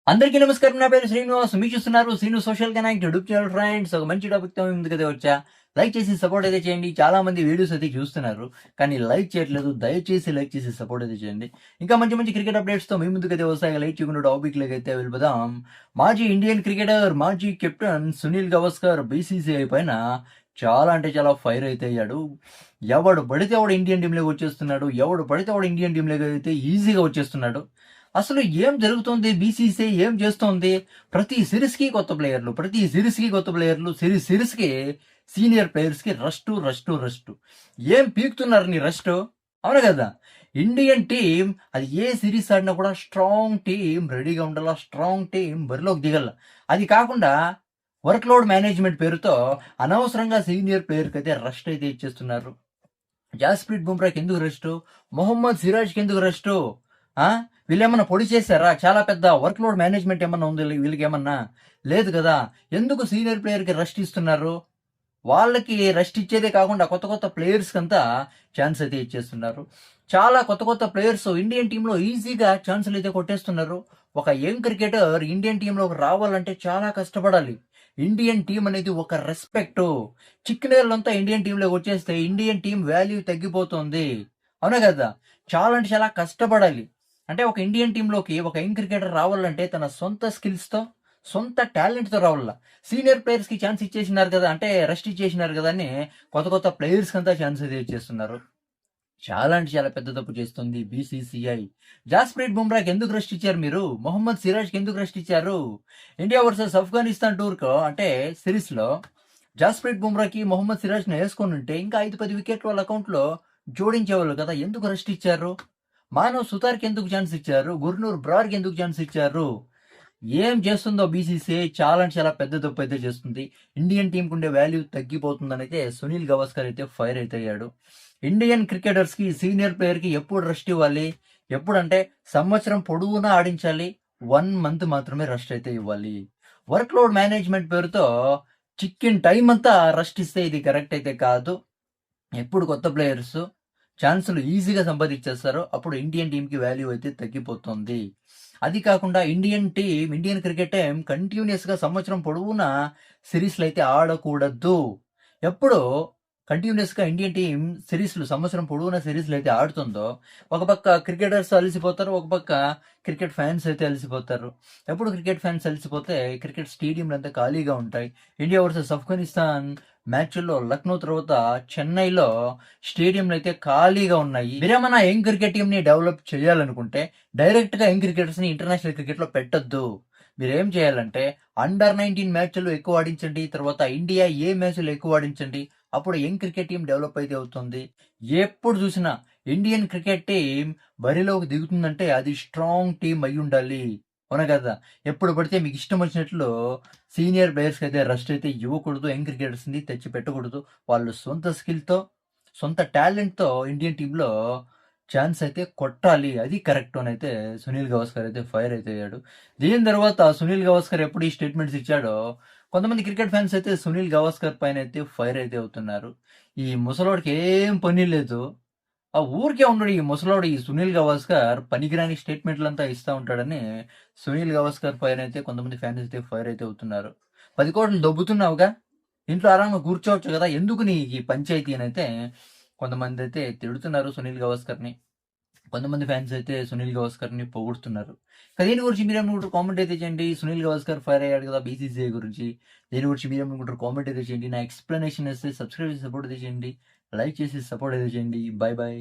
అందరికీ నమస్కారం. నా పేరు శ్రీనివాస్. మీరు చూస్తున్నారు Srinu social connect YouTube channel. Friends, ఒక మంచి టాపిక్‌తో మీ ముందుకైతే వచ్చా. లైక్ చేసి సపోర్ట్ అయితే చేయండి. చాలా మంది వీడియోస్ అయితే చూస్తున్నారు, కానీ లైక్ చేయట్లేదు. దయచేసి లైక్ చేసి సపోర్ట్ అయితే చేయండి. ఇంకా మంచి మంచి క్రికెట్ అప్డేట్స్‌తో మీ ముందుకైతే వస్తాయి. లైక్ చేయకుండా టాపిక్‌లోకి అయితే వెళ్ళిపోదాం. మాజీ ఇండియన్ క్రికెటర్, మాజీ కెప్టెన్ సునీల్ గవాస్కర్ బీసీసీఐ పైన చాలా అంటే చాలా ఫైర్ అయితే అయ్యాడు. ఎవడు పడితే వాడు ఇండియన్ టీమ్‌లోకి వచ్చేస్తున్నాడు. ఎవడు పడితే వాడు ఇండియన్ టీమ్‌లోకి అయితే ఈజీగా వచ్చేస్తున్నాడు. అసలు ఏం జరుగుతోంది? బీసీసీఐ ఏం చేస్తోంది? ప్రతి సిరీస్‌కి కొత్త ప్లేయర్‌లు, ప్రతి సిరీస్‌కి కొత్త ప్లేయర్‌లు, సిరీస్‌కి సీనియర్ ప్లేయర్స్‌కి రెస్టు. ఏం పీకుతున్నారు నీ రెస్టు? అవును గదా! ఇండియన్ టీమ్ అది ఏ సిరీస్ ఆడినా కూడా స్ట్రాంగ్ టీమ్ రెడీగా ఉండాల. స్ట్రాంగ్ టీమ్ బరిలోకి దిగాల. అది కాకుండా వర్క్ లోడ్ మేనేజ్‌మెంట్ పేరుతో అనవసరంగా సీనియర్ ప్లేయర్‌కైతే రెస్ట్ అయితే ఇచ్చేస్తున్నారు. జాస్ప్రీత్ బుమ్రాకి ఎందుకు రెస్టు? మొహమ్మద్ సిరాజ్‌కి ఎందుకు రెస్టు? ఆ! వీళ్ళేమన్నా పొడి చేశారా? చాలా పెద్ద వర్క్ లోడ్ మేనేజ్‌మెంట్ ఏమన్నా ఉందా వీళ్ళకేమన్నా? లేదు కదా! ఎందుకు సీనియర్ ప్లేయర్‌కి రెస్ట్ ఇస్తున్నారు? వాళ్ళకి రెస్ట్ ఇచ్చేదే కాకుండా కొత్త కొత్త ప్లేయర్స్‌కంతా ఛాన్స్ అయితే ఇచ్చేస్తున్నారు. చాలా కొత్త కొత్త ప్లేయర్స్ ఇండియన్ టీమ్‌లో ఈజీగా ఛాన్సులయితే కొట్టేస్తున్నారు. ఒక యంగ్ క్రికెటర్ ఇండియన్ టీమ్‌లోకి రావాలంటే చాలా కష్టపడాలి. ఇండియన్ టీమ్ అనేది ఒక రెస్పెక్టు. చిక్కినేళ్ళంతా ఇండియన్ టీమ్‌లోకి వచ్చేస్తే ఇండియన్ టీమ్ వాల్యూ తగ్గిపోతుంది. అవునా కదా! చాలా అంటే చాలా కష్టపడాలి. అంటే ఒక ఇండియన్ టీమ్‌లోకి ఒక యంగ్ క్రికెటర్ రావాలంటే తన సొంత స్కిల్స్‌తో, సొంత టాలెంట్‌తో రావాల. సీనియర్ ప్లేయర్స్‌కి ఛాన్స్ ఇచ్చేసినారు కదా! అంటే రెస్ట్ ఇచ్చేసినారు కదా! అని కొత్త కొత్త ప్లేయర్స్‌కంతా ఛాన్స్ అయితే ఇచ్చేస్తున్నారు. చాలా అంటే చాలా పెద్ద తప్పు చేస్తుంది బీసీసీఐ. జాస్ప్రీత్ బుమ్రాకి ఎందుకు రెస్ట్ ఇచ్చారు మీరు? మొహమ్మద్ సిరాజ్‌కి ఎందుకు రెస్ట్ ఇచ్చారు? ఇండియా వర్సెస్ ఆఫ్ఘనిస్తాన్ టూర్‌కో అంటే సిరీస్‌లో జాస్ప్రీత్ బుమ్రాకి, మొహమ్మద్ సిరాజ్‌ని యేసుకొనుంటే ఇంకా 5, 10 వికెట్లు వాళ్ళ అకౌంట్‌లో జోడించేవాళ్ళు కదా! ఎందుకు రెస్ట్ ఇచ్చారు? మానవ్ సుతార్‌కి ఎందుకు ఛాన్స్ ఇచ్చారు? గుర్నూర్ బ్రార్‌కి ఎందుకు ఛాన్స్ ఇచ్చారు? ఏం చేస్తుందో బీసీసీఐ చాలా అంటే చాలా పెద్ద తప్పైతే చేస్తుంది. ఇండియన్ టీమ్‌కుండే వాల్యూ తగ్గిపోతుందనైతే సునీల్ గవాస్కర్ అయితే ఫైర్ అయితే అయ్యాడు. ఇండియన్ క్రికెటర్స్‌కి, సీనియర్ ప్లేయర్‌కి ఎప్పుడు రెస్ట్ ఇవ్వాలి? ఎప్పుడంటే సంవత్సరం పొడవునా ఆడించాలి. 1 మంత్ మాత్రమే రెస్ట్ అయితే ఇవ్వాలి. వర్క్ లోడ్ మేనేజ్‌మెంట్ పేరుతో చిక్కిన టైమ్ అంతా రెస్ట్ ఇస్తే ఇది కరెక్ట్ అయితే కాదు. ఎప్పుడు కొత్త ప్లేయర్స్ ఛాన్సులు ఈజీగా సంపాదించేస్తారో అప్పుడు ఇండియన్ టీమ్‌కి వాల్యూ అయితే తగ్గిపోతుంది. అది కాకుండా ఇండియన్ క్రికెట్ టీమ్ కంటిన్యూయస్‌గా సంవత్సరం పొడవునా సీరీస్‌లు అయితే ఆడకూడదు. ఎప్పుడో కంటిన్యూయస్‌గా ఇండియన్ టీమ్ సంవత్సరం పొడవునా సీరీస్‌లు అయితే ఆడుతుందో, ఒక పక్క క్రికెటర్స్ అలసిపోతారు. ఒక పక్క క్రికెట్ ఫ్యాన్స్ అయితే అలసిపోతారు. ఎప్పుడు క్రికెట్ ఫ్యాన్స్ అలసిపోతే క్రికెట్ స్టేడియంలంతా ఖాళీగా ఉంటాయి. ఇండియా వర్సెస్ ఆఫ్ఘనిస్తాన్ మ్యాచ్‌ల్లో లక్నో తర్వాత చెన్నైలో స్టేడియంలయితే ఖాళీగా ఉన్నాయి. మీరేమన్నా యంగ్ క్రికెట్ టీమ్‌ని డెవలప్ చేయాలనుకుంటే డైరెక్ట్‌గా యంగ్ క్రికెటర్స్‌ని ఇంటర్నేషనల్ క్రికెట్‌లో పెట్టొద్దు. మీరేం చేయాలంటే అండర్ 19 మ్యాచ్‌లు ఎక్కువ ఆడించండి. తర్వాత ఇండియా ఏ మ్యాచ్‌లు ఎక్కువ ఆడించండి. అప్పుడు యంగ్ క్రికెట్ టీమ్ డెవలప్ అయితే అవుతుంది. ఎప్పుడు చూసినా ఇండియన్ క్రికెట్ టీమ్ బరిలోకి దిగుతుందంటే అది స్ట్రాంగ్ టీమ్ అయ్యుండాలి. అవునా కదా! ఎప్పుడు పడితే మీకు ఇష్టం వచ్చినట్లు సీనియర్ ప్లేయర్స్‌కైతే రెస్ట్ అయితే ఇవ్వకూడదు. యంగ్ క్రికెటర్స్‌ని తెచ్చి పెట్టకూడదు. వాళ్ళు సొంత స్కిల్‌తో, సొంత టాలెంట్‌తో ఇండియన్ టీమ్‌లో ఛాన్స్ అయితే కొట్టాలి. అది కరెక్ట్ అనైతే సునీల్ గవాస్కర్ అయితే ఫైర్ అయితే అయ్యాడు. దీని తర్వాత సునీల్ గవాస్కర్ ఎప్పుడు ఈ స్టేట్మెంట్స్ ఇచ్చాడో కొంతమంది క్రికెట్ ఫ్యాన్స్ అయితే సునీల్ గవాస్కర్ పైన అయితే ఫైర్ అయితే అవుతున్నారు. ఈ ముసలోడికి ఏం పని లేదు. ఆ ఊరికే ఉండడు ఈ ముసలోడు ఈ సునీల్ గవాస్కర్ పనికిరాని స్టేట్మెంట్‌లంతా ఇస్తా ఉంటాడని సునీల్ గవాస్కర్ పైనైతే కొంతమంది ఫ్యాన్స్ అయితే ఫైర్ అయితే అవుతున్నారు. 10,00,00,000 దొబ్బుతున్నావుగా! ఇంట్లో ఆరాంగా కూర్చోవచ్చు గదా! ఎందుకు నీకీ పంచాయితీ అనైతే కొంతమందైతే తిడుతున్నారు సునీల్ గవాస్కర్‌ని. కొంతమంది ఫ్యాన్స్ అయితే సునీల్ గవాస్కర్‌ని పొగుడుతున్నారు. దీని గురించి మీరేమనుకుంటారు? కామెంట్ అయితే చేయండి. సునీల్ గవాస్కర్ ఫైర్ అయ్యాడు కదా! బీసీసీఐ గురించి. దీని గురించి మీరేమనుకుంటారు? కామెంట్ అయితే చేయండి. నా ఎక్స్‌ప్లనేషన్ నచ్చితే సబ్స్క్రైబ్ చేసి సపోర్ట్ అయితే చేయండి. లైక్ చేసి సపోర్ట్ అయితే చేయండి. Bye bye.